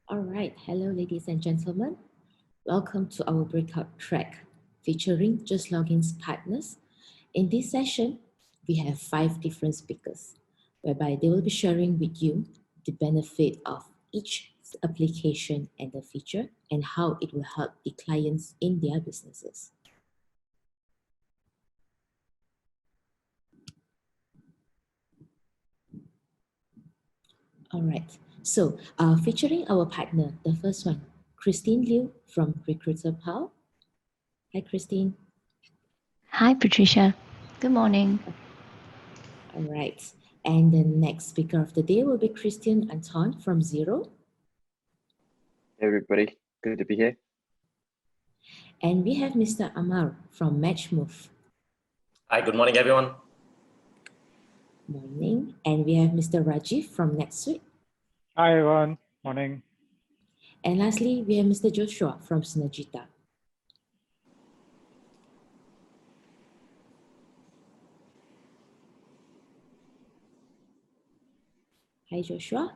All right, hello ladies and gentlemen. Welcome to our breakout track featuring JustLogin's partners. In this session, we have 5 different speakers whereby they will be sharing with you the benefit of each application and the feature and how it will help the clients in their businesses. All right, so featuring our partner, the first one, Christine Liu from Recruiter Pal. Hi, Christine. Hi, Patricia. Good morning. All right. And the next speaker of the day will be Christian Anton from Zero. Hey everybody, good to be here. And we have Mr. Amar from MatchMove. Hi, good morning, everyone. Morning. And we have Mr. Rajiv from NetSuite. Hi everyone, morning. And lastly, we have Mr. Joshua from Synergita. Hi, Joshua.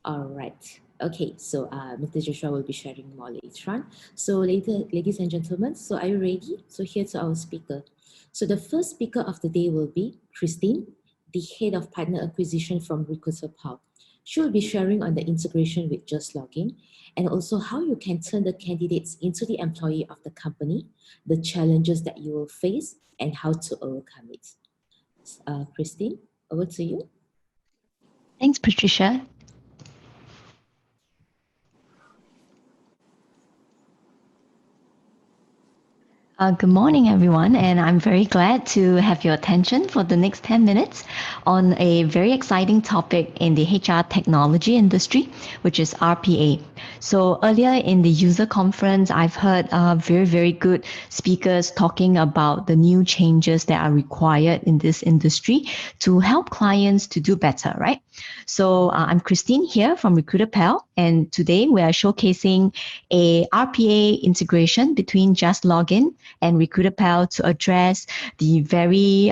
All right. Okay, so Mr. Joshua will be sharing more later on. So ladies and gentlemen, so are you ready? So here's our speaker. So the first speaker of the day will be Christine, the head of partner acquisition from Recruiter Pal. She will be sharing on the integration with JustLogin and also how you can turn the candidates into the employee of the company, the challenges that you will face, and how to overcome it. Christine, over to you. Thanks, Patricia. Good morning, everyone, and I'm very glad to have your attention for the next 10 minutes on a very exciting topic in the HR technology industry, which is RPA. So earlier in the user conference, I've heard very, very good speakers talking about the new changes that are required in this industry to help clients to do better, right? So I'm Christine here from Recruiter Pal, and today we are showcasing a RPA integration between JustLogin and Recruiter Pal to address the very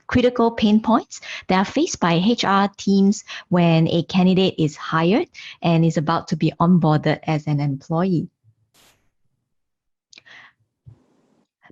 critical pain points that are faced by HR teams when a candidate is hired and is about to be onboarded as an employee.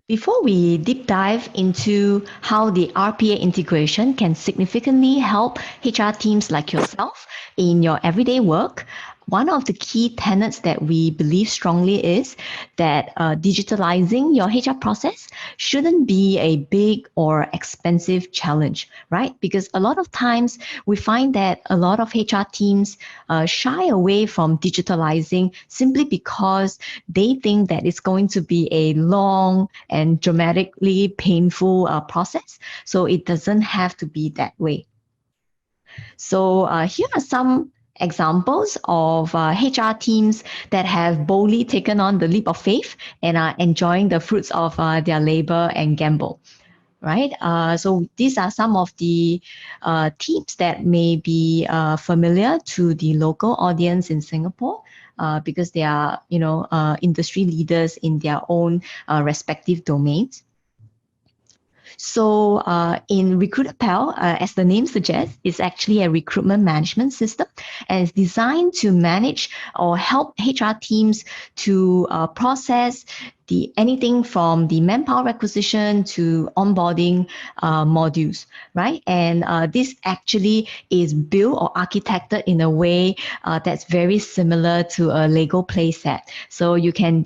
Before we deep dive into how the RPA integration can significantly help HR teams like yourself in your everyday work, one of the key tenets that we believe strongly is that digitalizing your HR process shouldn't be a big or expensive challenge, right? Because a lot of times we find that a lot of HR teams shy away from digitalizing simply because they think that it's going to be a long and dramatically painful process. So it doesn't have to be that way. So here are some examples of HR teams that have boldly taken on the leap of faith and are enjoying the fruits of their labor and gamble. Right. So these are some of the teams that may be familiar to the local audience in Singapore. Because they are, industry leaders in their own respective domains. So in Recruiter Pal, as the name suggests, it's actually a recruitment management system, and it's designed to manage or help HR teams to process anything from the manpower requisition to onboarding modules, right? And this actually is built or architected in a way that's very similar to a Lego playset. So you can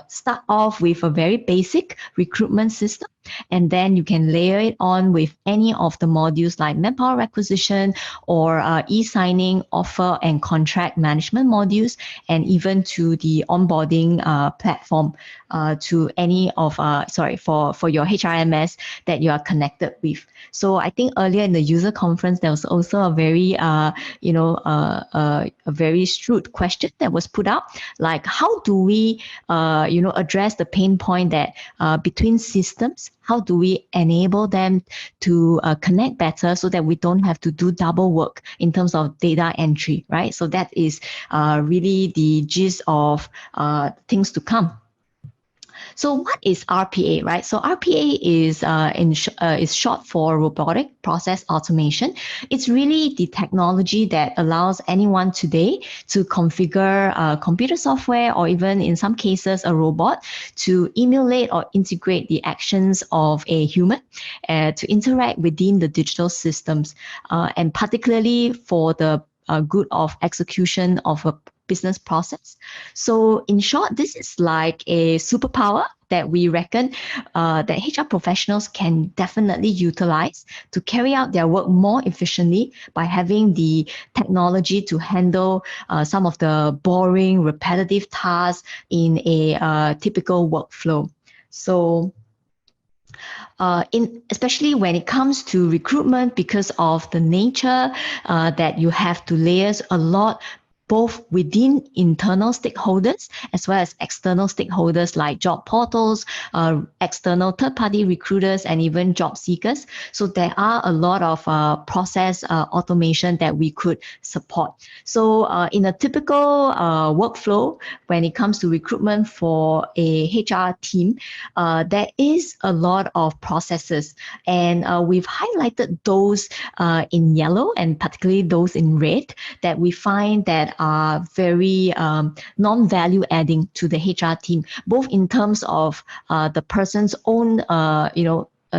start off with a very basic recruitment system, and then you can layer it on with any of the modules like manpower requisition or e-signing, offer and contract management modules, and even to the onboarding platform to any of, for your HRMS that you are connected with. So I think earlier in the user conference, there was also a very, a very shrewd question that was put out, like how do we, address the pain point that between systems, how do we enable them to connect better so that we don't have to do double work in terms of data entry, right? So that is really the gist of things to come. So what is RPA, right? So RPA is short for robotic process automation. It's really the technology that allows anyone today to configure computer software, or even in some cases a robot, to emulate or integrate the actions of a human to interact within the digital systems, and particularly for the good of execution of a business process. So in short, this is like a superpower that we reckon that HR professionals can definitely utilize to carry out their work more efficiently by having the technology to handle some of the boring, repetitive tasks in a typical workflow. So especially when it comes to recruitment, because of the nature that you have to liaise a lot both within internal stakeholders as well as external stakeholders like job portals, external third-party recruiters, and even job seekers. So there are a lot of process automation that we could support. So in a typical workflow, when it comes to recruitment for a HR team, there is a lot of processes, and we've highlighted those in yellow and particularly those in red that we find that are very non-value adding to the HR team, both in terms of the person's own,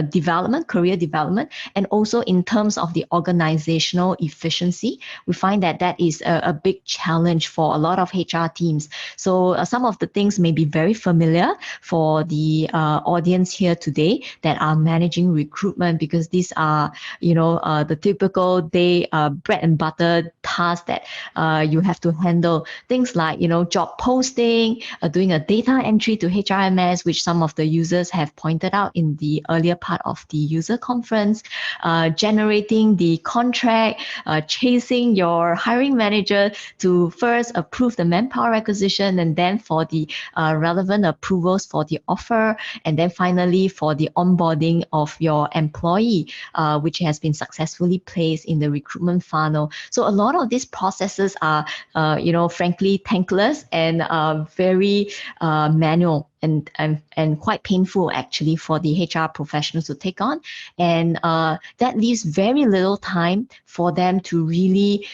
development, career development, and also in terms of the organizational efficiency. We find that that is a big challenge for a lot of HR teams. So some of the things may be very familiar for the audience here today that are managing recruitment, because these are, the typical day bread and butter tasks that you have to handle. Things like, job posting, doing a data entry to HRMS, which some of the users have pointed out in the earlier part of the user conference, generating the contract, chasing your hiring manager to first approve the manpower requisition, and then for the relevant approvals for the offer, and then finally for the onboarding of your employee, which has been successfully placed in the recruitment funnel. So a lot of these processes are, frankly, thankless and very manual and quite painful actually for the HR professionals to take on. And that leaves very little time for them to really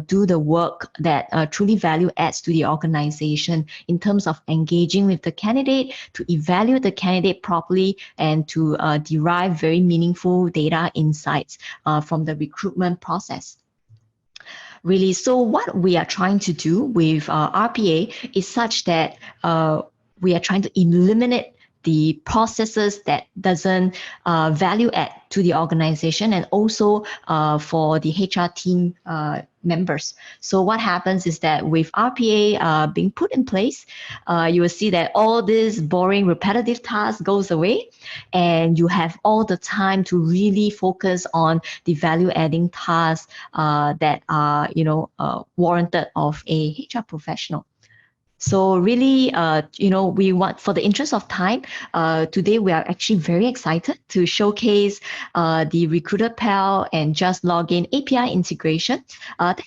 do the work that truly value adds to the organization in terms of engaging with the candidate, to evaluate the candidate properly, and to derive very meaningful data insights from the recruitment process. Really, so what we are trying to do with RPA is such that we are trying to eliminate the processes that doesn't value add to the organization, and also for the HR team members. So what happens is that with RPA being put in place, you will see that all this boring, repetitive tasks goes away, and you have all the time to really focus on the value-adding tasks that are, warranted of a HR professional. So really, we want, for the interest of time, today we are actually very excited to showcase the Recruiter Pal and JustLogin API integration that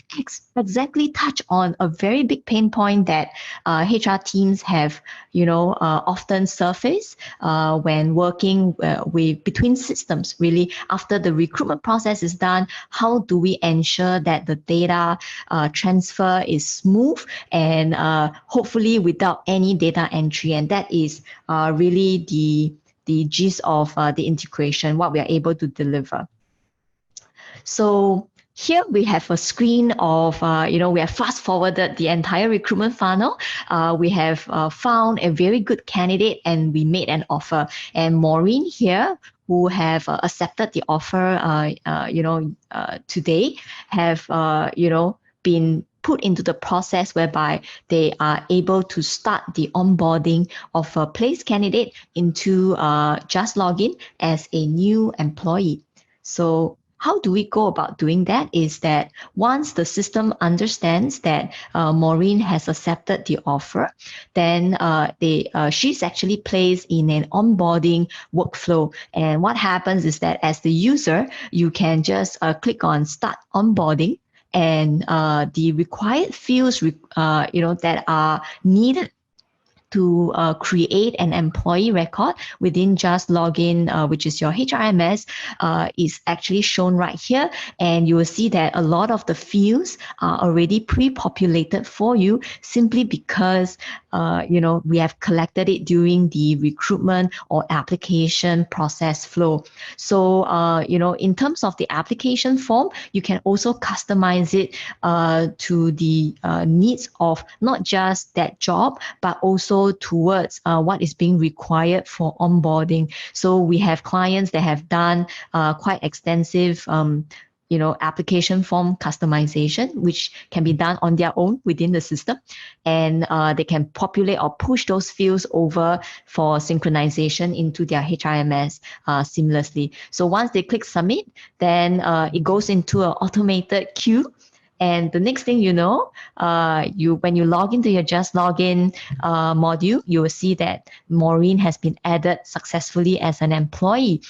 exactly touch on a very big pain point that HR teams have, often surface when working between systems. Really, after the recruitment process is done, how do we ensure that the data transfer is smooth and hopefully without any data entry? And that is really the gist of the integration, what we are able to deliver. So here we have a screen of, we have fast forwarded the entire recruitment funnel. We have found a very good candidate and we made an offer. And Maureen here, who have accepted the offer, today, have, been put into the process whereby they are able to start the onboarding of a placed candidate into JustLogin as a new employee. So how do we go about doing that is that once the system understands that Maureen has accepted the offer, then she's actually placed in an onboarding workflow. And what happens is that as the user, you can just click on Start Onboarding, and the required fields that are needed to create an employee record within JustLogin, which is your HRMS, is actually shown right here. And you will see that a lot of the fields are already pre-populated for you simply because we have collected it during the recruitment or application process flow. So, in terms of the application form, you can also customize it to the needs of not just that job, but also towards what is being required for onboarding. So we have clients that have done quite extensive application form customization, which can be done on their own within the system. And they can populate or push those fields over for synchronization into their HRMS seamlessly. So once they click submit, then it goes into an automated queue. And the next thing you know, when you log into your JustLogin module, you will see that Maureen has been added successfully as an employee,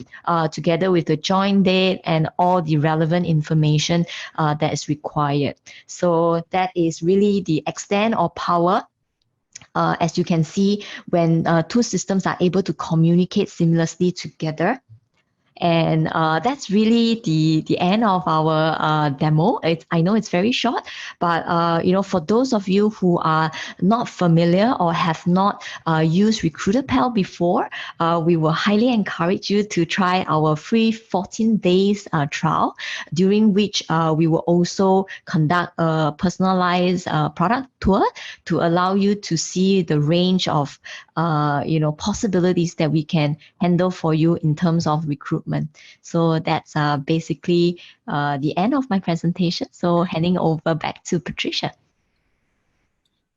together with the join date and all the relevant information that is required. So that is really the extent or power. As you can see, when two systems are able to communicate seamlessly together. And that's really the end of our demo. I know it's very short, but for those of you who are not familiar or have not used RecruiterPal before, we will highly encourage you to try our free 14 days trial, during which we will also conduct a personalized product tour to allow you to see the range of possibilities that we can handle for you in terms of recruitment. So that's basically the end of my presentation. So handing over back to Patricia.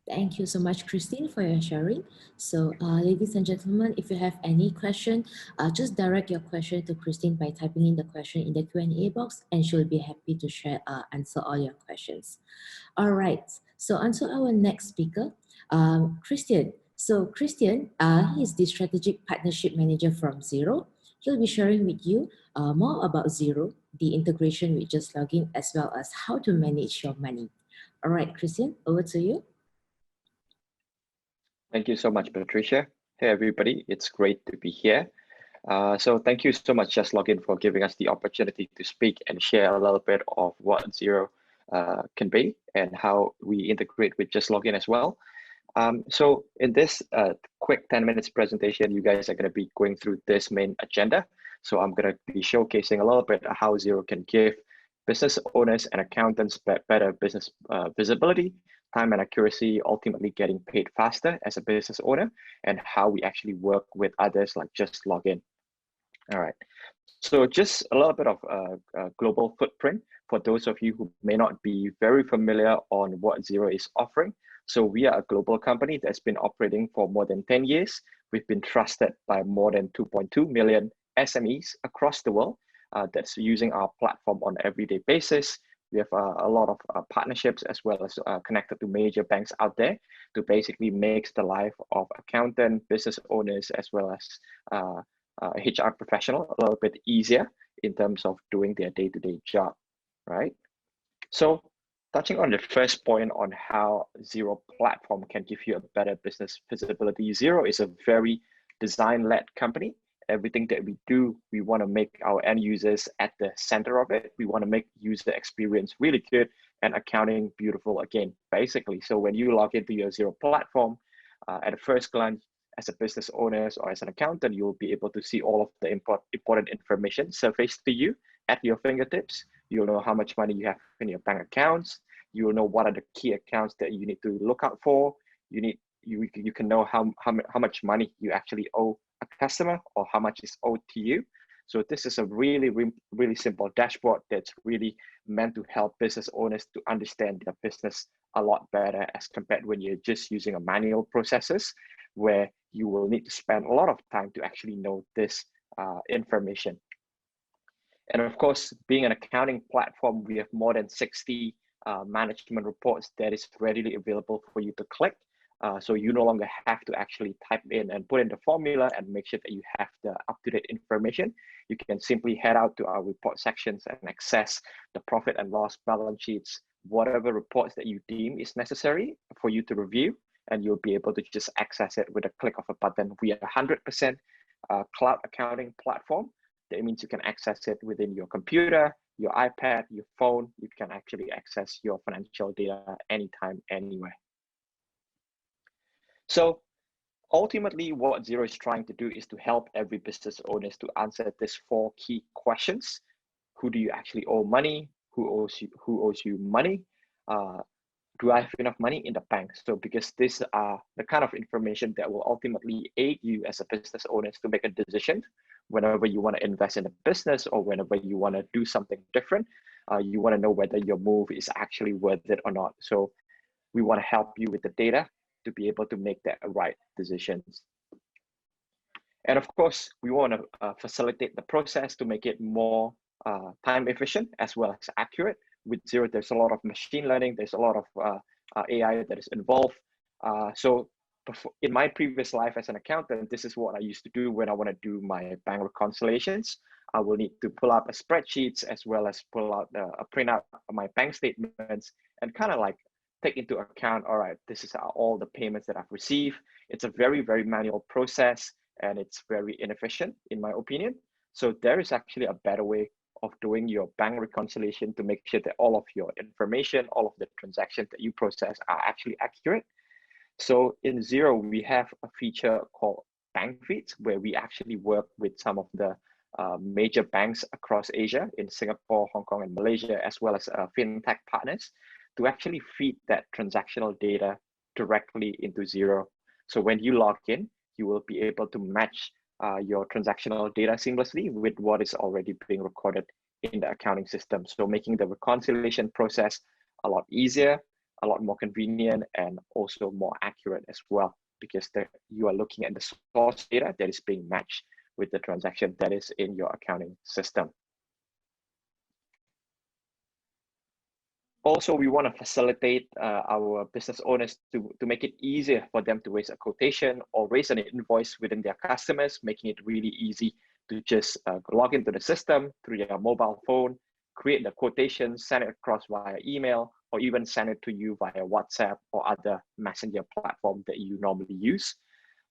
Thank you so much, Christine, for your sharing. So, ladies and gentlemen, if you have any question, just direct your question to Christine by typing in the question in the Q&A box, and she'll be happy to answer all your questions. All right. So, on to our next speaker, Christian. So, Christian, he is the Strategic Partnership Manager from Xero. He'll be sharing with you more about Xero, the integration with JustLogin, as well as how to manage your money. All right, Christian, over to you. Thank you so much, Patricia. Hey, everybody. It's great to be here. So thank you so much, JustLogin, for giving us the opportunity to speak and share a little bit of what Xero can be and how we integrate with JustLogin as well. So in this quick 10 minutes presentation, you guys are going to be going through this main agenda. So I'm going to be showcasing a little bit of how Xero can give business owners and accountants better business visibility, time and accuracy, ultimately getting paid faster as a business owner, and how we actually work with others like JustLogin. All right. So just a little bit of a global footprint for those of you who may not be very familiar on what Xero is offering. So we are a global company that's been operating for more than 10 years. We've been trusted by more than 2.2 million SMEs across the world that's using our platform on an everyday basis. We have a lot of partnerships as well as connected to major banks out there to basically make the life of accountant, business owners, as well as HR professional a little bit easier in terms of doing their day-to-day job, right? So touching on the first point on how Xero platform can give you a better business visibility, Xero is a very design-led company. Everything that we do, we want to make our end users at the center of it. We want to make user experience really good and accounting beautiful again, basically. So when you log into your Xero platform, at a first glance, as a business owner or as an accountant, you'll be able to see all of the important information surfaced to you at your fingertips. You'll know how much money you have in your bank accounts. You'll know what are the key accounts that you need to look out for. You can know how much money you actually owe a customer or how much is owed to you. So this is a really simple dashboard that's really meant to help business owners to understand their business a lot better as compared when you're just using a manual processes where you will need to spend a lot of time to actually know this information. And of course, being an accounting platform, we have more than 60 management reports that is readily available for you to click. So you no longer have to actually type in and put in the formula and make sure that you have the up-to-date information. You can simply head out to our report sections and access the profit and loss balance sheets, whatever reports that you deem is necessary for you to review. and you'll be able to just access it with a click of a button. We are 100% cloud accounting platform. That means you can access it within your computer, your iPad, your phone. You can actually access your financial data anytime, anywhere. So ultimately, what Xero is trying to do is to help every business owners to answer these 4 key questions. Who do you actually owe money? Who owes you money? Do I have enough money in the bank? So because these are the kind of information that will ultimately aid you as a business owner to make a decision whenever you want to invest in a business or whenever you want to do something different. You want to know whether your move is actually worth it or not. So we want to help you with the data to be able to make that right decisions. And of course, we want to facilitate the process to make it more time efficient as well as accurate. With Xero, there's a lot of machine learning, there's a lot of AI that is involved. So in my previous life as an accountant, this is what I used to do when I want to do my bank reconciliations. I will need to pull out a spreadsheets as well as pull out a print out my bank statements and kind of like take into account, all right, this is all the payments that I've received. It's a very, very manual process and it's very inefficient in my opinion. So there is actually a better way of doing your bank reconciliation to make sure that all of your information, all of the transactions that you process are actually accurate. So in Xero, we have a feature called Bank Feeds, where we actually work with some of the major banks across Asia in Singapore, Hong Kong, and Malaysia, as well as fintech partners to actually feed that transactional data directly into Xero. So when you log in, you will be able to match your transactional data seamlessly with what is already being recorded in the accounting system. So making the reconciliation process a lot easier, a lot more convenient, and also more accurate as well, because you are looking at the source data that is being matched with the transaction that is in your accounting system. Also, we want to facilitate our business owners to make it easier for them to raise a quotation or raise an invoice within their customers, making it really easy to just log into the system through your mobile phone, create the quotation, send it across via email, or even send it to you via WhatsApp or other messenger platform that you normally use.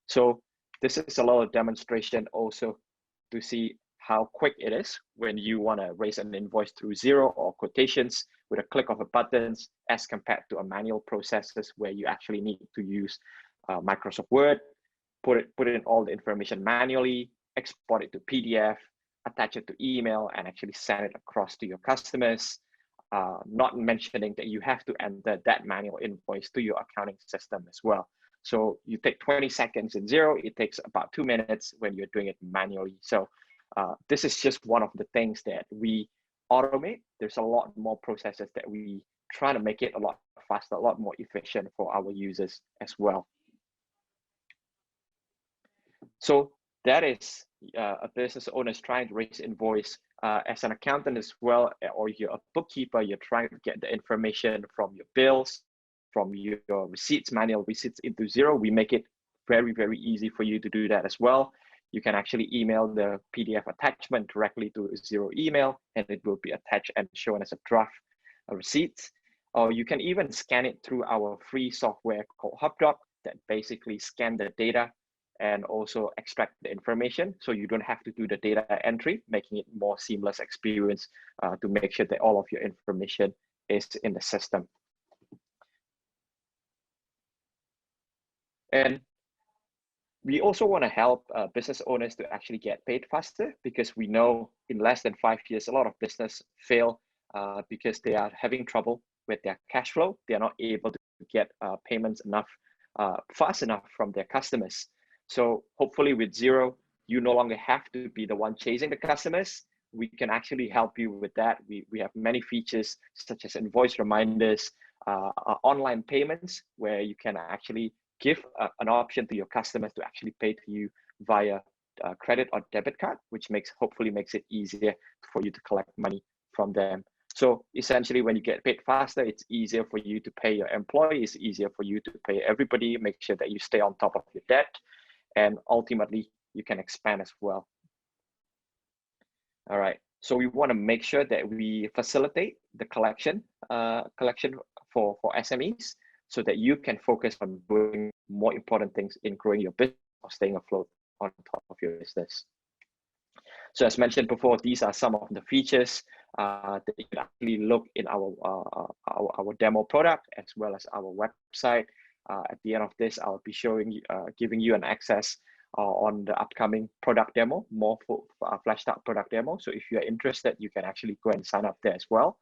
So this is a lot of demonstration also to see how quick it is when you want to raise an invoice through Xero or quotations with a click of a button, as compared to a manual processes where you actually need to use Microsoft Word, put in all the information manually, export it to PDF, attach it to email, and actually send it across to your customers. Not mentioning that you have to enter that manual invoice to your accounting system as well. So you take 20 seconds in Xero, it takes about 2 minutes when you're doing it manually. So this is just one of the things that we automate. There's a lot more processes that we try to make it a lot faster, a lot more efficient for our users as well. So that is a business owner is trying to raise invoice. As an accountant as well, or you're a bookkeeper, you're trying to get the information from your bills, from your receipts, manual receipts into Xero. We make it very, very easy for you to do that as well. You can actually email the PDF attachment directly to Xero email, and it will be attached and shown as a draft receipt. Or you can even scan it through our free software called HubDoc that basically scan the data and also extract the information, so you don't have to do the data entry, making it more seamless experience to make sure that all of your information is in the system. And we also want to help business owners to actually get paid faster, because we know in less than 5 years, a lot of business fail because they are having trouble with their cash flow. They are not able to get payments enough, fast enough from their customers. So hopefully with Xero, you no longer have to be the one chasing the customers. We can actually help you with that. We have many features such as invoice reminders, online payments, where you can actually give an option to your customers to actually pay to you via credit or debit card, which hopefully makes it easier for you to collect money from them. So essentially, when you get paid faster, it's easier for you to pay your employees, easier for you to pay everybody, make sure that you stay on top of your debt, and ultimately you can expand as well. All right, so we want to make sure that we facilitate the collection for SMEs. so that you can focus on doing more important things in growing your business or staying afloat on top of your business. So as mentioned before, these are some of the features that you can actually look in our demo product as well as our website. At the end of this, I'll be showing, giving you an access on the upcoming product demo, more for fleshed out product demo. So if you're interested, you can actually go and sign up there as well.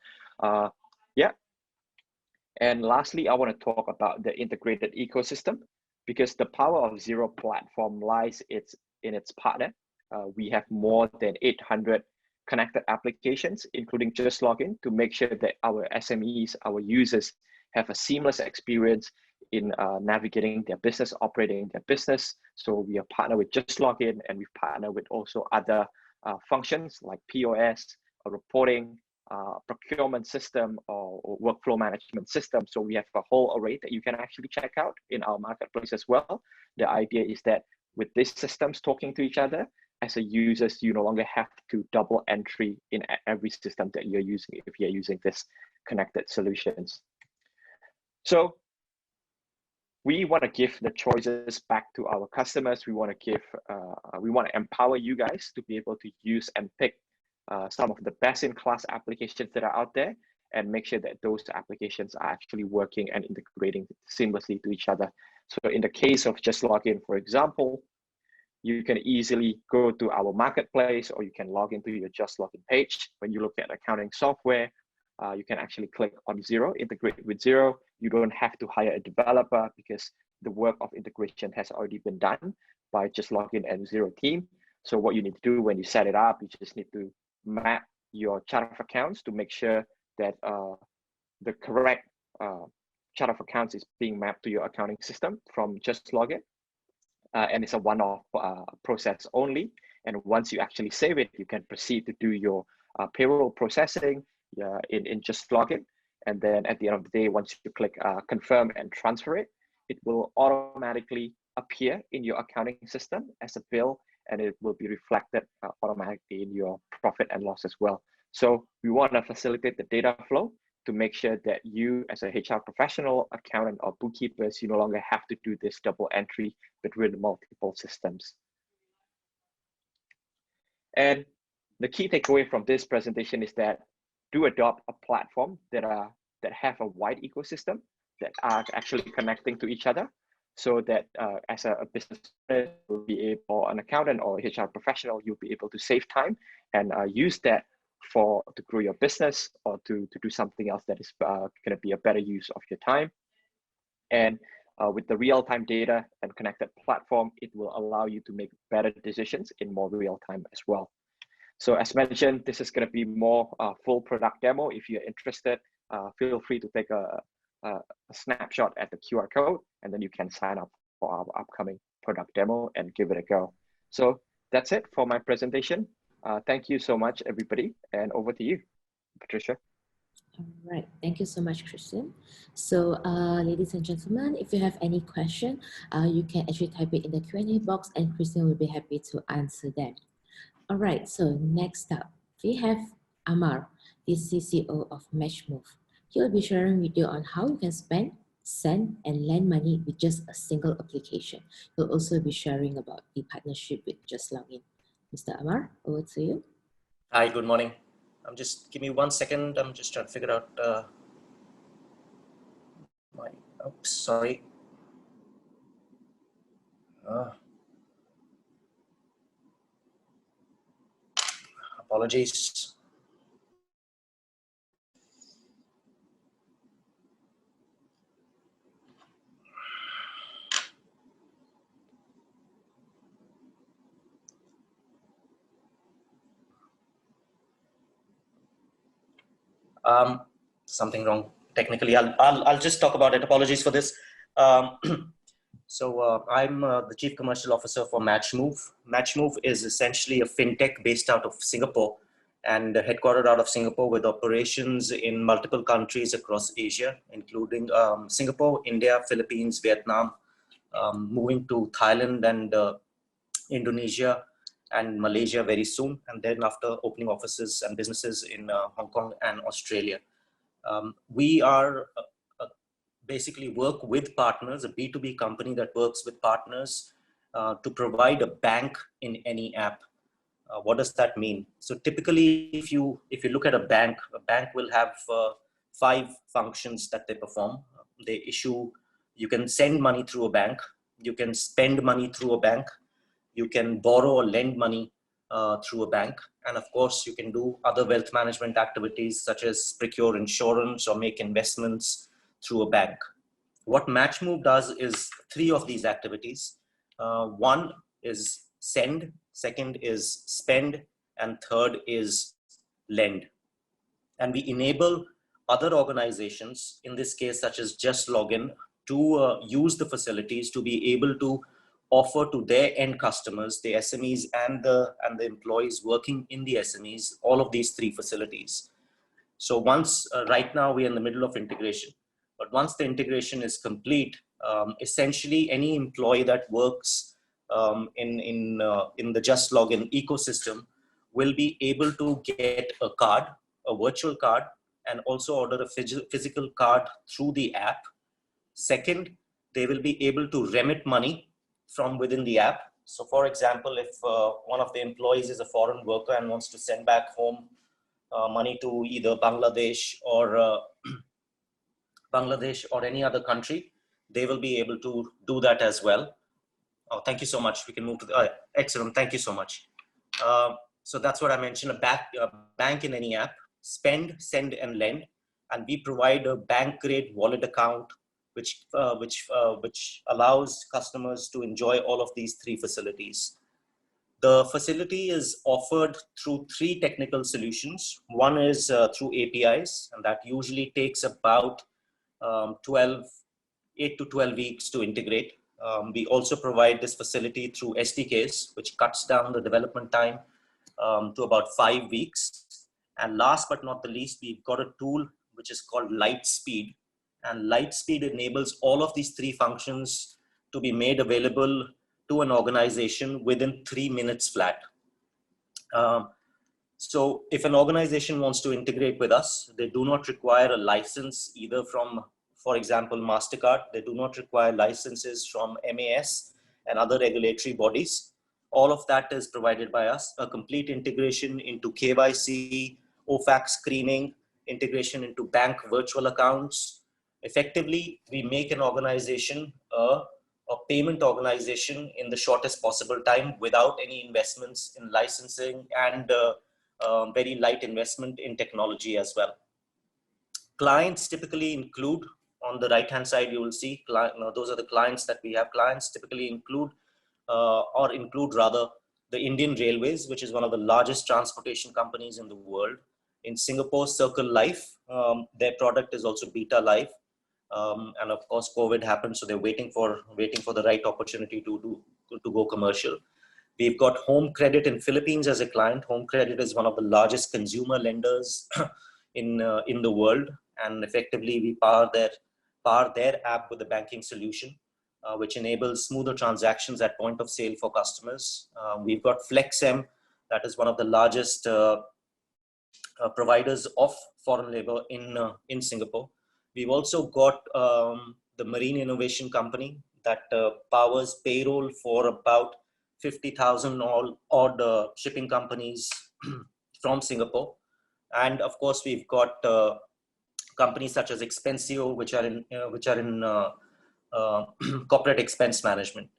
Yeah. And lastly, I want to talk about the integrated ecosystem, because the power of Xero platform lies in its partner. We have more than 800 connected applications, including JustLogin, to make sure that our SMEs, our users, have a seamless experience in navigating their business, operating their business. So we are partnered with JustLogin, and we've partnered with also other functions like POS, reporting, procurement system, or workflow management system. So we have a whole array that you can actually check out in our marketplace as well. The idea is that with these systems talking to each other, as a user, you no longer have to double entry in every system that you're using if you're using this connected solutions. So we want to give the choices back to our customers. We want to empower you guys to be able to use and pick some of the best-in-class applications that are out there, and make sure that those applications are actually working and integrating seamlessly to each other. So in the case of JustLogin, for example, you can easily go to our marketplace, or you can log into your JustLogin page. When you look at accounting software, you can actually click on Xero, integrate with Xero. You don't have to hire a developer, because the work of integration has already been done by JustLogin and Xero team. So what you need to do when you set it up, you just need to map your chart of accounts to make sure that the correct chart of accounts is being mapped to your accounting system from JustLogin. And it's a one-off process only. And once you actually save it, you can proceed to do your payroll processing in JustLogin. And then at the end of the day, once you click confirm and transfer it, it will automatically appear in your accounting system as a bill, and it will be reflected automatically in your profit and loss as well. So we want to facilitate the data flow to make sure that you, as a HR professional, accountant, or bookkeepers, you no longer have to do this double entry between multiple systems. And the key takeaway from this presentation is that do adopt a platform that have a wide ecosystem that are actually connecting to each other, so that as a business owner, you'll be able, or an accountant or a HR professional, you'll be able to save time and use that to grow your business, or to do something else that is going to be a better use of your time. And with the real-time data and connected platform, it will allow you to make better decisions in more real time as well. So as mentioned, this is going to be more full product demo. If you're interested, feel free to take a snapshot at the QR code, and then you can sign up for our upcoming product demo and give it a go. So that's it for my presentation. Thank you so much, everybody, and over to you, Patricia. All right, thank you so much, Christian. So ladies and gentlemen, if you have any question, you can actually type it in the Q&A box, and Christian will be happy to answer them. All right, so next up, we have Amar, the CCO of MatchMove. He will be sharing with you on how you can spend, send, and lend money with just a single application. He'll also be sharing about the partnership with JustLogin. Mr. Amar, over to you. Hi, good morning. Give me 1 second. I'm just trying to figure out oops, sorry. Apologies. Something wrong technically. I'll just talk about it. Apologies for this. So I'm the Chief Commercial Officer for MatchMove. MatchMove is essentially a fintech based out of Singapore and headquartered out of Singapore, with operations in multiple countries across Asia, including Singapore, India, Philippines, Vietnam, moving to Thailand and Indonesia and Malaysia very soon, and then after opening offices and businesses in Hong Kong and Australia. We are basically work with partners, a B2B company that works with partners to provide a bank in any app. What does that mean? So typically, if you look at a bank will have 5 functions that they perform. They issue, you can send money through a bank, you can spend money through a bank, you can borrow or lend money through a bank, and of course you can do other wealth management activities such as procure insurance or make investments through a bank. What MatchMove does is 3 of these activities. One is send, second is spend, and third is lend. And we enable other organizations, in this case such as JustLogin, to use the facilities to be able to offer to their end customers, the SMEs and the employees working in the SMEs, all of these 3 facilities. So once, right now we're in the middle of integration, but once the integration is complete, essentially any employee that works in the JustLogin ecosystem will be able to get a card, a virtual card, and also order a physical card through the app. Second, they will be able to remit money from within the app. So for example, if one of the employees is a foreign worker and wants to send back home money to either Bangladesh or any other country, they will be able to do that as well. Oh, thank you so much. We can move to the, excellent. Thank you so much. So that's what I mentioned, a bank in any app, spend, send, and lend. And we provide a bank grade wallet account, which allows customers to enjoy all of these 3 facilities. The facility is offered through 3 technical solutions. One is through APIs, and that usually takes about 8 to 12 weeks to integrate. We also provide this facility through SDKs, which cuts down the development time to about 5 weeks. And last but not the least, we've got a tool which is called Lightspeed. And Lightspeed enables all of these 3 functions to be made available to an organization within 3 minutes flat. So if an organization wants to integrate with us, they do not require a license either from, for example, MasterCard. They do not require licenses from MAS and other regulatory bodies. All of that is provided by us, a complete integration into KYC, OFAC screening, integration into bank virtual accounts. Effectively, we make an organization a payment organization in the shortest possible time without any investments in licensing and very light investment in technology as well. Clients typically include, on the right hand side you will see, those are the clients that we have. Clients typically include the Indian Railways, which is one of the largest transportation companies in the world. In Singapore, Circle Life, their product is also Beta Life. And of course, COVID happened, so they're waiting for the right opportunity to go commercial. We've got Home Credit in Philippines as a client. Home Credit is one of the largest consumer lenders in the world, and effectively we power their app with the banking solution, which enables smoother transactions at point of sale for customers. We've got FlexM, that is one of the largest providers of foreign labor in Singapore. We've also got the Marine Innovation Company that powers payroll for about 50,000 odd shipping companies from Singapore. And of course, we've got companies such as Expensio, which are in corporate expense management.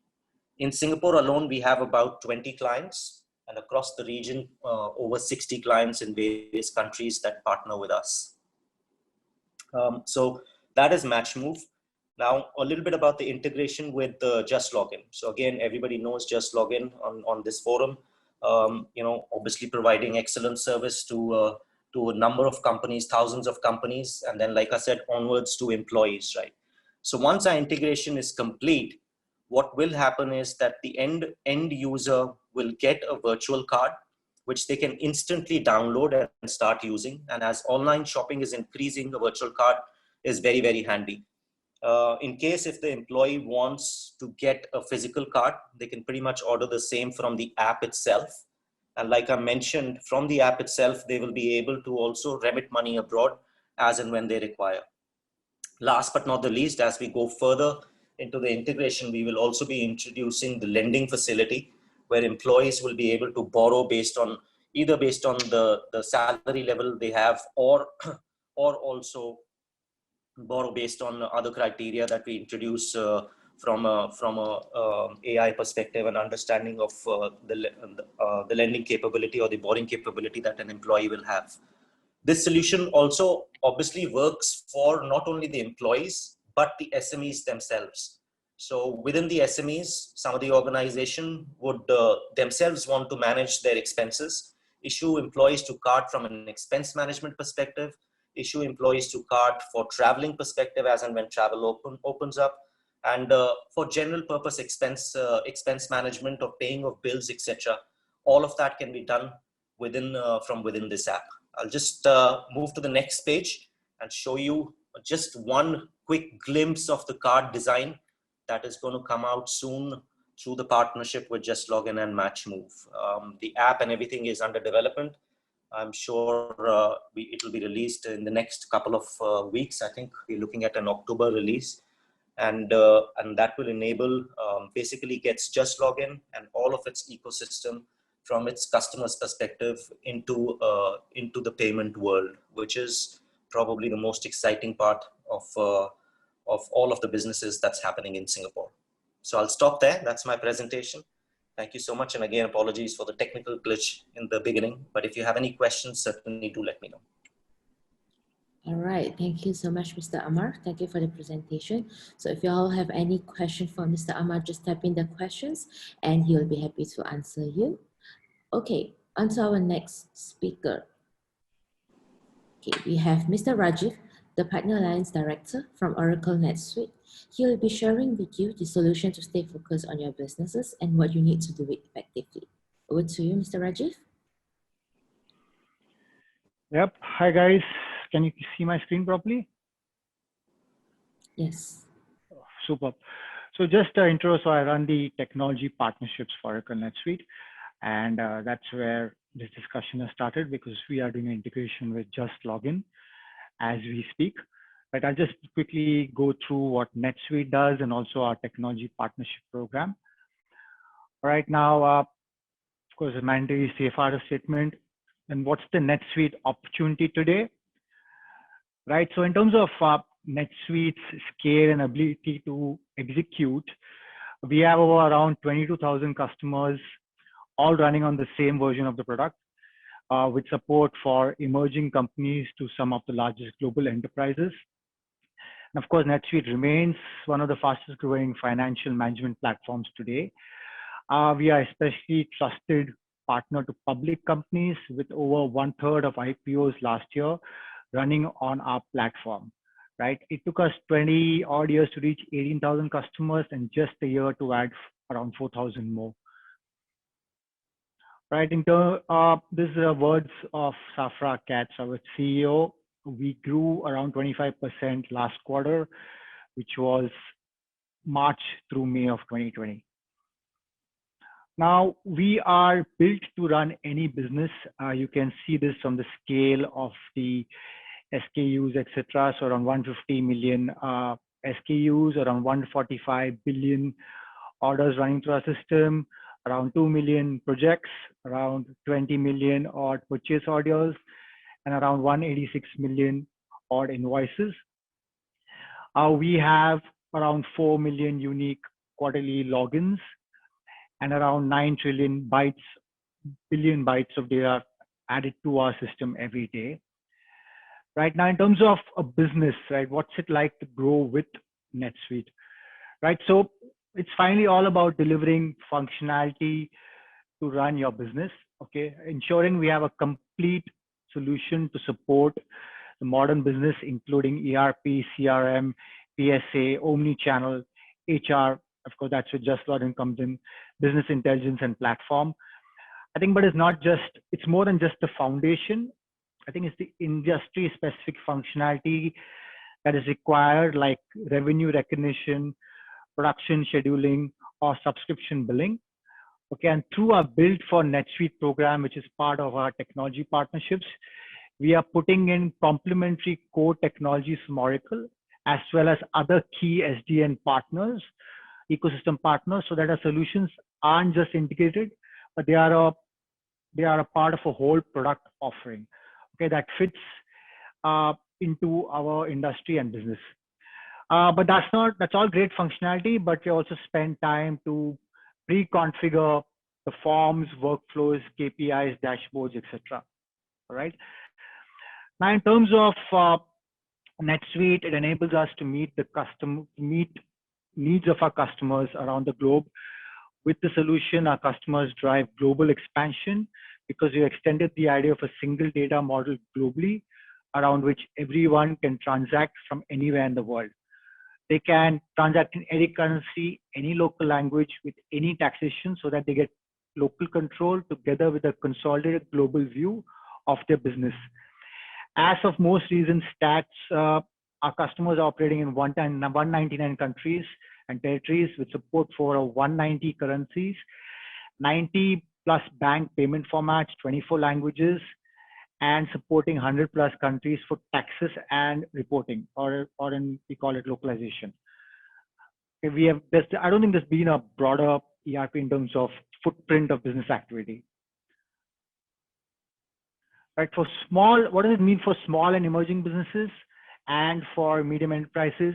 In Singapore alone, we have about 20 clients, and across the region, over 60 clients in various countries that partner with us. So that is MatchMove. Now, a little bit about the integration with JustLogin. So again, everybody knows JustLogin on this forum. Obviously providing excellent service to a number of companies, thousands of companies, and then, like I said, onwards to employees, right? So once our integration is complete, what will happen is that the end user will get a virtual card, which they can instantly download and start using. And as online shopping is increasing, a virtual card is very, very handy. In case if the employee wants to get a physical card, they can pretty much order the same from the app itself. And like I mentioned, from the app itself, they will be able to also remit money abroad as and when they require. Last but not the least, as we go further into the integration, we will also be introducing the lending facility, where employees will be able to borrow based on the salary level they have, or or also borrow based on other criteria that we introduce from a AI perspective and understanding of the lending capability or the borrowing capability that an employee will have. This solution also obviously works for not only the employees, but the SMEs themselves. So within the SMEs, some of the organization would themselves want to manage their expenses, issue employees to card from an expense management perspective, issue employees to card for traveling perspective as and when travel opens up, and for general purpose expense management of paying of bills, etc. All of that can be done from within this app. I'll just move to the next page and show you just one quick glimpse of the card design that is going to come out soon through the partnership with JustLogin and MatchMove. The app and everything is under development. I'm sure it will be released in the next couple of weeks. I think we're looking at an October release, and that will enable, basically gets JustLogin and all of its ecosystem from its customer's perspective into the payment world, which is probably the most exciting part of all of the businesses that's happening in Singapore. So I'll stop there. That's my presentation. Thank you so much. And again, apologies for the technical glitch in the beginning, but if you have any questions, certainly do let me know. All right, thank you so much, Mr. Amar. Thank you for the presentation. So if you all have any question for Mr. Amar, just type in the questions and he will be happy to answer you. Okay, on to our next speaker. Okay, we have Mr. Rajiv, the Partner Alliance Director from Oracle NetSuite. He will be sharing with you the solution to stay focused on your businesses and what you need to do it effectively. Over to you, Mr. Rajiv. Yep. Hi, guys. Can you see my screen properly? Yes. Oh, super. So just an intro. So I run the technology partnerships for Oracle NetSuite. And that's where this discussion has started, because we are doing an integration with JustLogin as we speak. But I'll just quickly go through what NetSuite does and also our technology partnership program. Right now, of course, a mandatory safe harbor statement. And what's the NetSuite opportunity today? Right. So in terms of NetSuite's scale and ability to execute, we have over around 22,000 customers, all running on the same version of the product, with support for emerging companies to some of the largest global enterprises. And of course, NetSuite remains one of the fastest growing financial management platforms today. We are especially trusted partner to public companies, with over 1/3 of IPOs last year running on our platform. Right. It took us 20 odd years to reach 18,000 customers and just a year to add around 4,000 more. Right. In terms this is the words of Safra Katz, our CEO. We grew around 25% last quarter, which was March through May of 2020. Now, we are built to run any business. You can see this from the scale of the SKUs, etc. So around 150 million SKUs, around 145 billion orders running through our system, around 2 million projects, around 20 million odd purchase orders, and around 186 million odd invoices. We have around 4 million unique quarterly logins and around 9 trillion billion bytes of data added to our system every day. Right now, in terms of a business, right, what's it like to grow with NetSuite? Right, so it's finally all about delivering functionality to run your business. Okay, ensuring we have a complete solution to support the modern business, including ERP, CRM, PSA, omni-channel, HR. Of course, that's where JustLogin comes in, business intelligence and platform. I think, but it's more than just the foundation. I think it's the industry-specific functionality that is required, like revenue recognition, production scheduling, or subscription billing. Okay, and through our Build for NetSuite program, which is part of our technology partnerships, we are putting in complementary core technologies from Oracle as well as other key SDN partners, ecosystem partners, so that our solutions aren't just integrated, but they are a part of a whole product offering, okay, that fits into our industry and business. But that's all great functionality, but we also spend time to pre-configure the forms, workflows, KPIs, dashboards, etc. All right. Now, in terms of NetSuite, it enables us to meet needs of our customers around the globe. With the solution, our customers drive global expansion because we extended the idea of a single data model globally, around which everyone can transact from anywhere in the world. They can transact in any currency, any local language, with any taxation, so that they get local control together with a consolidated global view of their business. As of most recent stats, our customers are operating in 199 countries and territories with support for 190 currencies, 90 plus bank payment formats, 24 languages, and supporting 100 plus countries for taxes and reporting, or we call it localization. Okay, I don't think there's been a broader ERP in terms of footprint of business activity. Right, for small, what does it mean for small and emerging businesses and for medium enterprises?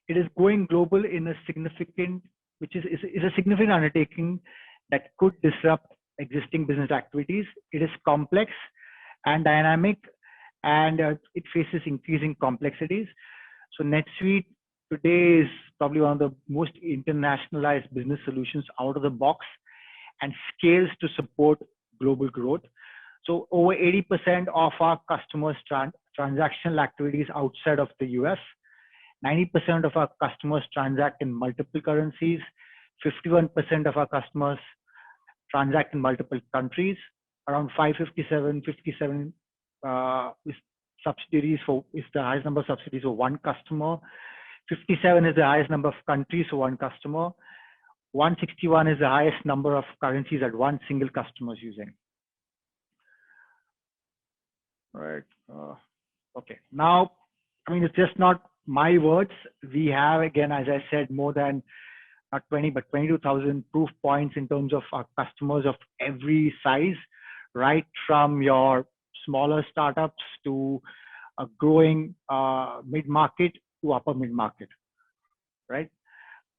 It is going global in a significant, which is a significant undertaking that could disrupt existing business activities. It is complex and dynamic, and it faces increasing complexities. So NetSuite today is probably one of the most internationalized business solutions out of the box and scales to support global growth. So over 80% of our customers' transactional activities outside of the US, 90% of our customers transact in multiple currencies, 51% of our customers transact in multiple countries, around 57 subsidiaries is the highest number of subsidiaries for one customer, 57 is the highest number of countries for one customer, 161 is the highest number of currencies that one single customer is using. All right. Okay. Now, I mean, it's just not my words. We have, again, as I said, more than not 20, but 22,000 proof points in terms of our customers of every size, right from your smaller startups to a growing mid-market to upper mid-market, right?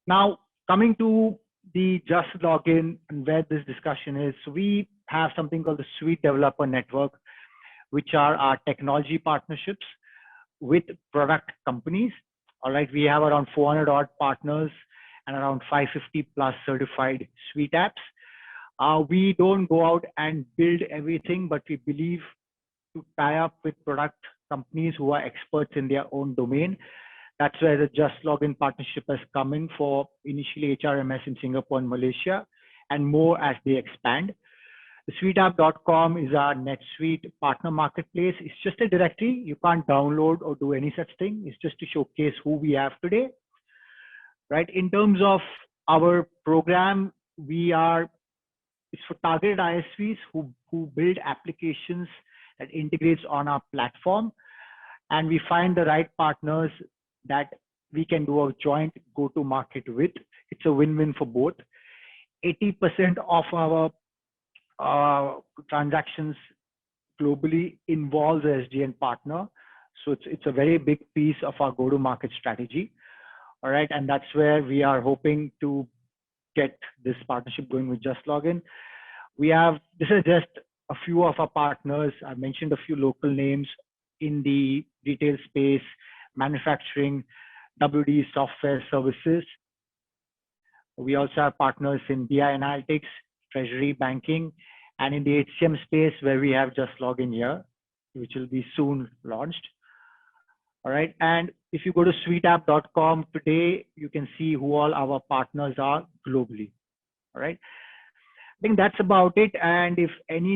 Now, coming to the JustLogin and where this discussion is, so we have something called the Suite Developer Network, which are our technology partnerships with product companies. All right, we have around 400 odd partners and around 550 plus certified Suite apps. We don't go out and build everything, but we believe to tie up with product companies who are experts in their own domain. That's where the JustLogin partnership has come in for initially HRMS in Singapore and Malaysia, and more as they expand. The SuiteApp.com is our NetSuite partner marketplace. It's just a directory. You can't download or do any such thing. It's just to showcase who we have today, right? In terms of our program, it's for targeted ISVs who build applications that integrates on our platform. And we find the right partners that we can do a joint go-to-market with. It's a win-win for both. 80% of our transactions globally involves a SDN partner. So it's a very big piece of our go-to-market strategy. All right, and that's where we are hoping to get this partnership going with JustLogin. This is just a few of our partners. I mentioned a few local names in the retail space, manufacturing, WD software services. We also have partners in BI analytics, treasury, banking, and in the HCM space where we have JustLogin here, which will be soon launched. All right, and if you go to SuiteApp.com today, you can see who all our partners are globally. All right, I think that's about it. And if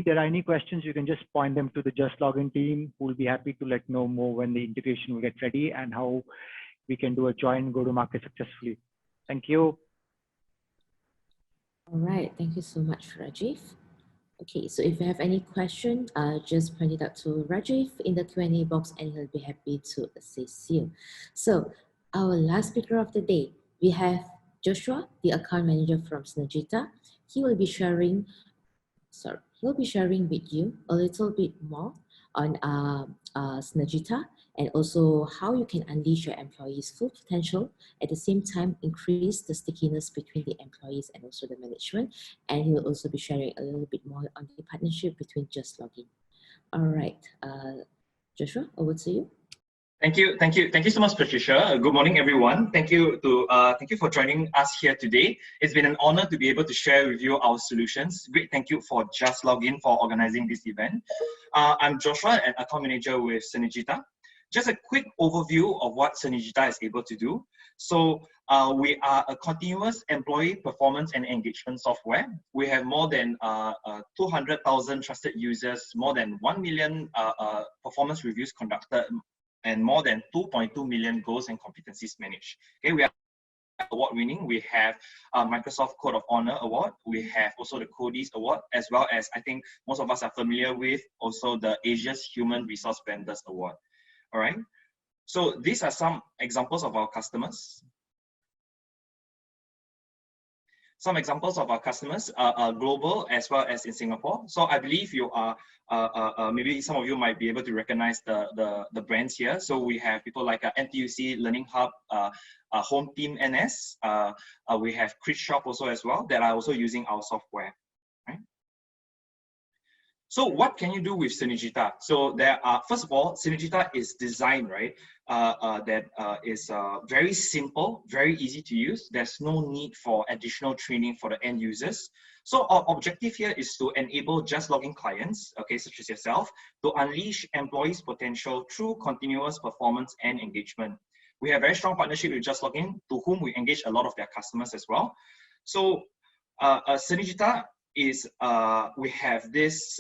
there are any questions, you can just point them to the JustLogin team, who will be happy to let know more when the integration will get ready and how we can do a joint go-to-market successfully. Thank you. All right, thank you so much, Rajiv. Okay, so if you have any question, just point it out to Rajiv in the Q&A box and he'll be happy to assist you. So our last speaker of the day, we have Joshua, the account manager from Synergita. He will be sharing with you a little bit more on Synergita and also how you can unleash your employees' full potential, at the same time increase the stickiness between the employees and also the management. And he will also be sharing a little bit more on the partnership between JustLogin. All right, Joshua, over to you. Thank you so much, Patricia. Good morning, everyone. Thank you for joining us here today. It's been an honor to be able to share with you our solutions. Great, thank you for JustLogin for organizing this event. I'm Joshua, an account manager with Synergita. Just a quick overview of what Synergita is able to do. So we are a continuous employee performance and engagement software. We have more than 200,000 trusted users, more than 1 million performance reviews conducted, and more than 2.2 million goals and competencies managed. Okay, we are award-winning. We have Microsoft Code of Honor Award. We have also the Codees Award, as well as I think most of us are familiar with also the Asia's Human Resource Vendors Award. All right. So these are some examples of our customers. Some examples of our customers are global as well as in Singapore. So I believe you are, maybe some of you might be able to recognize the brands here. So we have people like NTUC, Learning Hub, Home Team NS. We have Chris Shop also as well that are also using our software. Right? So what can you do with Synergita? So there are, first of all, Synergita is designed, right? That is very simple, very easy to use. There's no need for additional training for the end users. So our objective here is to enable JustLogin clients, okay, such as yourself, to unleash employees' potential through continuous performance and engagement. We have very strong partnership with JustLogin, to whom we engage a lot of their customers as well. So Synergita is, we have this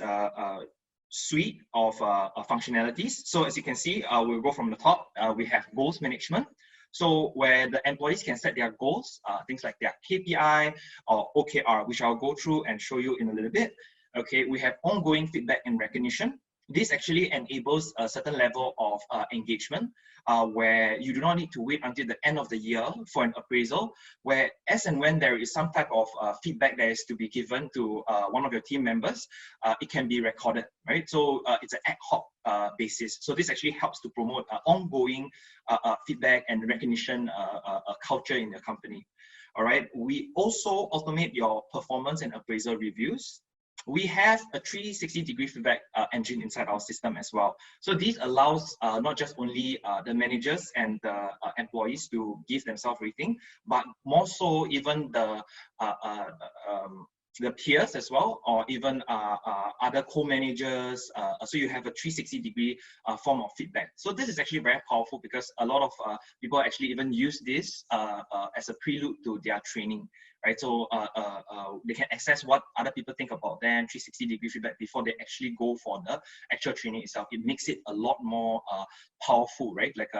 suite of functionalities. So as you can see, we'll go from the top. We have goals management. So where the employees can set their goals, things like their KPI or OKR, which I'll go through and show you in a little bit. Okay, we have ongoing feedback and recognition. This actually enables a certain level of engagement where you do not need to wait until the end of the year for an appraisal, where as and when there is some type of feedback that is to be given to one of your team members, it can be recorded, right? So it's an ad hoc basis. So this actually helps to promote ongoing feedback and recognition culture in your company. All right, we also automate your performance and appraisal reviews. We have a 360-degree feedback engine inside our system as well. So this allows not just only the managers and the employees to give themselves rating, but more so even the peers as well, or even other co-managers. So you have a 360-degree form of feedback. So this is actually very powerful because a lot of people actually even use this as a prelude to their training. Right, so they can assess what other people think about them, 360-degree feedback before they actually go for the actual training itself. It makes it a lot more powerful, right? Like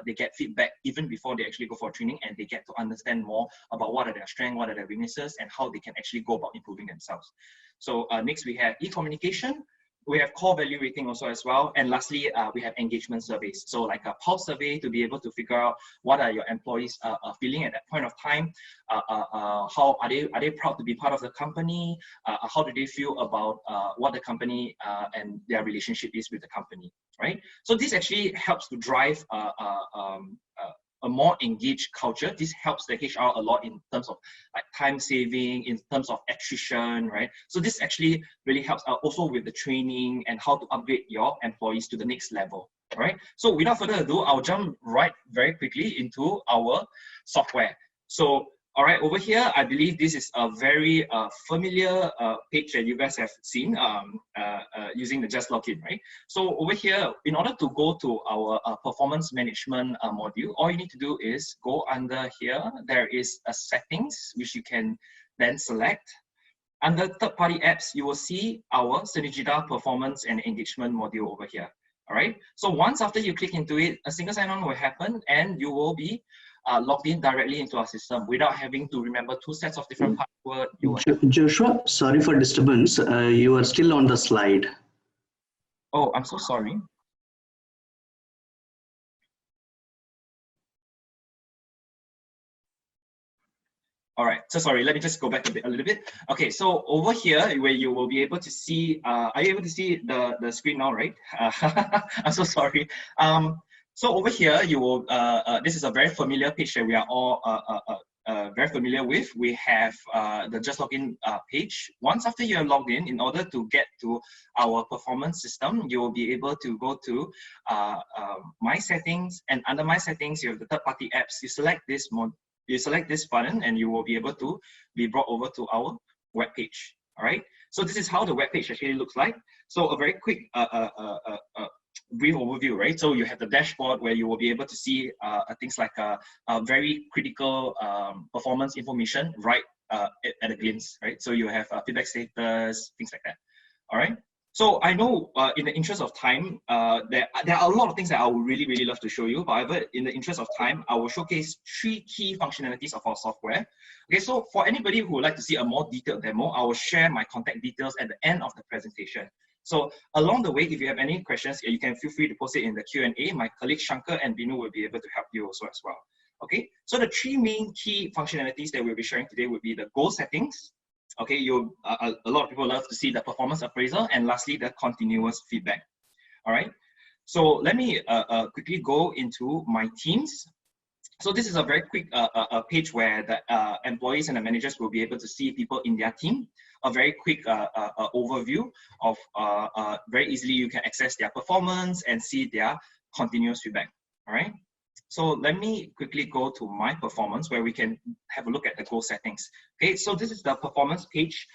they get feedback even before they actually go for training, and they get to understand more about what are their strengths, what are their weaknesses, and how they can actually go about improving themselves. So next we have e-communication. We have core value rating also as well. And lastly, we have engagement surveys. So like a pulse survey to be able to figure out what are your employees feeling at that point of time. How are they proud to be part of the company? How do they feel about what the company and their relationship is with the company, right? So this actually helps to drive a more engaged culture. This helps the HR a lot in terms of like time saving, in terms of attrition, right? So this actually really helps also with the training and how to upgrade your employees to the next level, right? So without further ado, I'll jump right very quickly into our software. So all right, over here, I believe this is a very familiar page that you guys have seen using the JustLogin, right? So over here, in order to go to our performance management module, all you need to do is go under here. There is a settings, which you can then select. Under third-party apps, you will see our Synergita performance and engagement module over here. All right. So once after you click into it, a single sign-on will happen, and you will be logged in directly into our system without having to remember 2 sets of different passwords. Joshua, sorry for disturbance. You are still on the slide. Oh, I'm so sorry. All right, so sorry, let me just go back a little bit. Okay, so over here, where you will be able to see, are you able to see the screen now, right? I'm so sorry. So over here, you will, this is a very familiar page that we are all very familiar with. We have the JustLogin page. Once after you're logged in order to get to our performance system, you will be able to go to My Settings, and under My Settings, you have the third-party apps. You select this button and you will be able to be brought over to our web page. All right. So this is how the web page actually looks like. So a very quick brief overview, right? So you have the dashboard where you will be able to see things like very critical performance information right at a glance, right? So you have feedback status, things like that. All right. So I know in the interest of time, there are a lot of things that I would really love to show you. However, in the interest of time, I will showcase 3 key functionalities of our software. Okay, so for anybody who would like to see a more detailed demo, I will share my contact details at the end of the presentation. So along the way, if you have any questions, you can feel free to post it in the Q&A. My colleagues Shankar and Binu will be able to help you also as well. Okay, so the 3 main key functionalities that we'll be sharing today would be the goal settings. Okay, a lot of people love to see the performance appraisal, and lastly, the continuous feedback. All right, so let me quickly go into my teams. So this is a very quick page where the employees and the managers will be able to see people in their team. A very quick overview of very easily you can access their performance and see their continuous feedback. All right. So let me quickly go to my performance where we can have a look at the goal settings. Okay, so this is the performance page.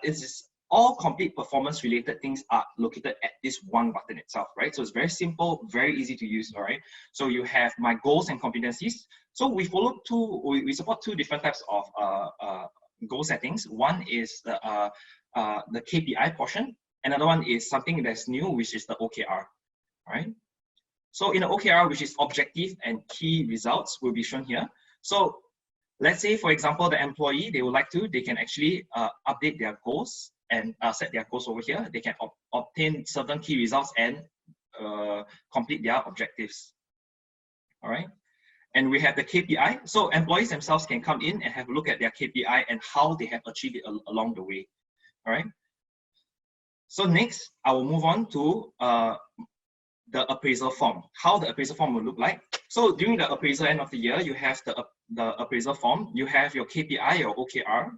This is all complete performance related things are located at this one button itself, right? So it's very simple, very easy to use, all right? So you have my goals and competencies. So we support 2 different types of goal settings. One is the KPI portion. Another one is something that's new, which is the OKR, all right? So in the OKR, which is objective and key results, will be shown here. So let's say, for example, the employee, they can actually update their goals and set their goals over here. They can obtain certain key results and complete their objectives. All right. And we have the KPI. So employees themselves can come in and have a look at their KPI and how they have achieved it along the way. All right. So next, I will move on to the appraisal form, how the appraisal form will look like. So during the appraisal end of the year, you have the appraisal form, you have your KPI, your OKR,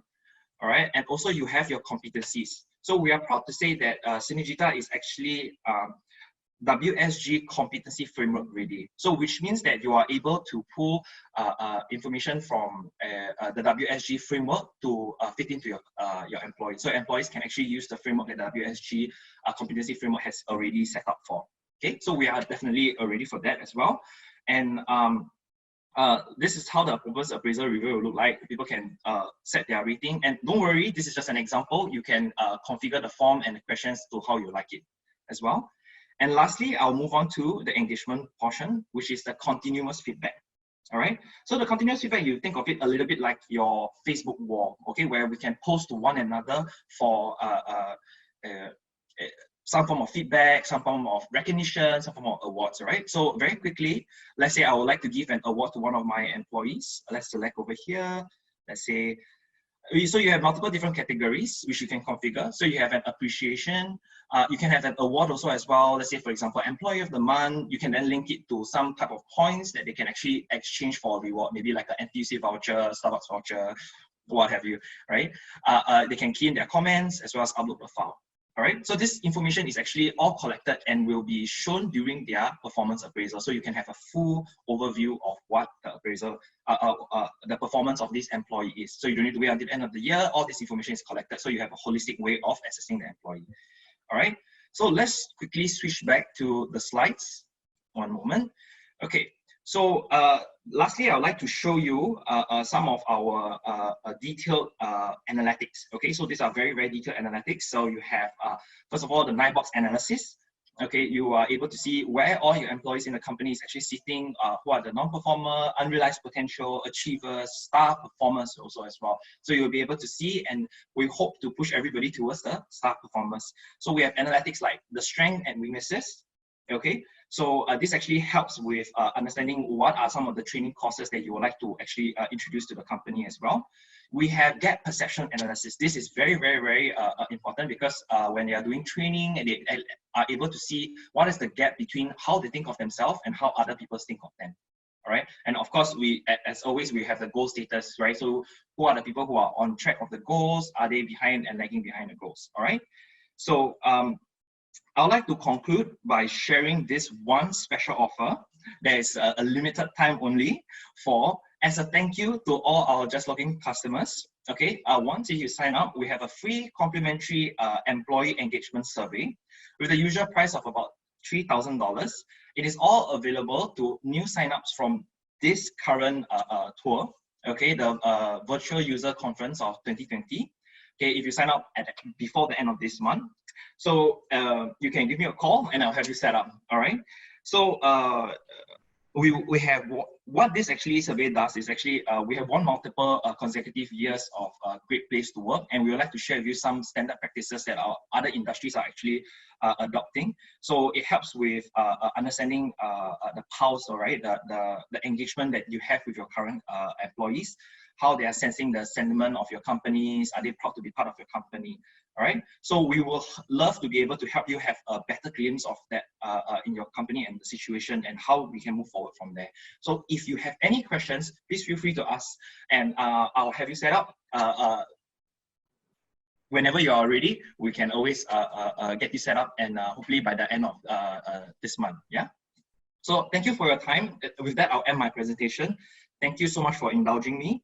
all right, and also you have your competencies. So we are proud to say that Synergita is actually WSG competency framework ready. So which means that you are able to pull information from the WSG framework to fit into your employees. So employees can actually use the framework that the WSG competency framework has already set up for. Okay, so we are definitely ready for that as well. And this is how the performance appraisal review will look like. People can set their rating. And don't worry, this is just an example. You can configure the form and the questions to how you like it as well. And lastly, I'll move on to the engagement portion, which is the continuous feedback. All right. So the continuous feedback, you think of it a little bit like your Facebook wall, okay, where we can post to one another for some form of feedback, some form of recognition, some form of awards, right? So very quickly, let's say I would like to give an award to one of my employees. Let's select over here. Let's say, so you have multiple different categories which you can configure. So you have an appreciation. You can have an award also as well. Let's say, for example, Employee of the Month. You can then link it to some type of points that they can actually exchange for a reward, maybe like an NTUC voucher, Starbucks voucher, what have you, right? They can key in their comments as well as upload a file. All right, so this information is actually all collected and will be shown during their performance appraisal. So you can have a full overview of what the appraisal, the performance of this employee is. So you don't need to wait until the end of the year. All this information is collected, so you have a holistic way of assessing the employee. All right, so let's quickly switch back to the slides. One moment. Okay, so lastly, I'd like to show you some of our detailed analytics. Okay, so these are very, very detailed analytics. So you have, first of all, the 9-box analysis. Okay, you are able to see where all your employees in the company is actually sitting, who are the non-performer, unrealized potential, achievers, star performers also as well. So you'll be able to see, and we hope to push everybody towards the star performers. So we have analytics like the strength and weaknesses. Okay, so this actually helps with understanding what are some of the training courses that you would like to actually introduce to the company as well. We have gap perception analysis. This is very, very, very important because when they are doing training and they are able to see what is the gap between how they think of themselves and how other people think of them. All right, and of course, we, as always, we have the goal status, right? So who are the people who are on track of the goals? Are they behind and lagging behind the goals? All right, so I would like to conclude by sharing this one special offer. There is a limited time only for, as a thank you to all our JustLogin customers. Okay, once you sign up, we have a free complimentary employee engagement survey with the usual price of about $3,000. It is all available to new signups from this current tour. Okay, the virtual user conference of 2020. Okay, if you sign up before the end of this month. So you can give me a call and I'll have you set up, all right? So we have, what this actually survey does is actually, we have won multiple consecutive years of Great Place to Work, and we would like to share with you some standard practices that our other industries are actually adopting. So it helps with understanding the pulse, all right, the engagement that you have with your current employees, how they are sensing the sentiment of your companies, are they proud to be part of your company, all right? So we will love to be able to help you have a better glimpse of that in your company and the situation and how we can move forward from there. So if you have any questions, please feel free to ask, and I'll have you set up. Whenever you are ready, we can always get you set up, and hopefully by the end of this month, yeah? So thank you for your time. With that, I'll end my presentation. Thank you so much for indulging me.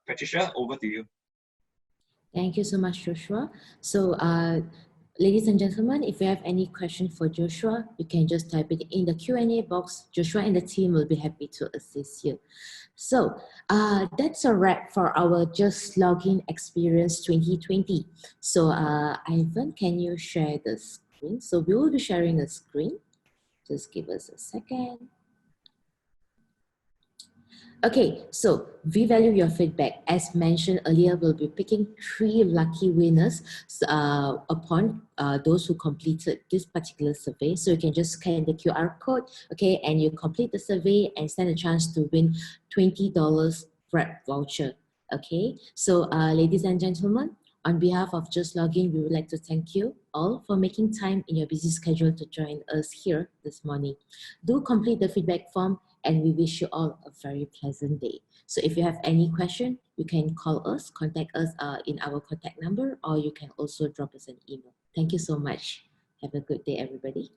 Patricia, over to you. Thank you so much, Joshua. So, ladies and gentlemen, if you have any question for Joshua, you can just type it in the Q&A box. Joshua and the team will be happy to assist you. So, that's a wrap for our JustLogin Experience 2020. So, Ivan, can you share the screen? So, we will be sharing a screen. Just give us a second. Okay, so we value your feedback. As mentioned earlier, we'll be picking 3 lucky winners upon those who completed this particular survey. So you can just scan the QR code, okay, and you complete the survey and stand a chance to win $20 Grab voucher, okay? So ladies and gentlemen, on behalf of JustLogin, we would like to thank you all for making time in your busy schedule to join us here this morning. Do complete the feedback form, and we wish you all a very pleasant day. So if you have any question, you can call us, contact us in our contact number, or you can also drop us an email. Thank you so much. Have a good day, everybody.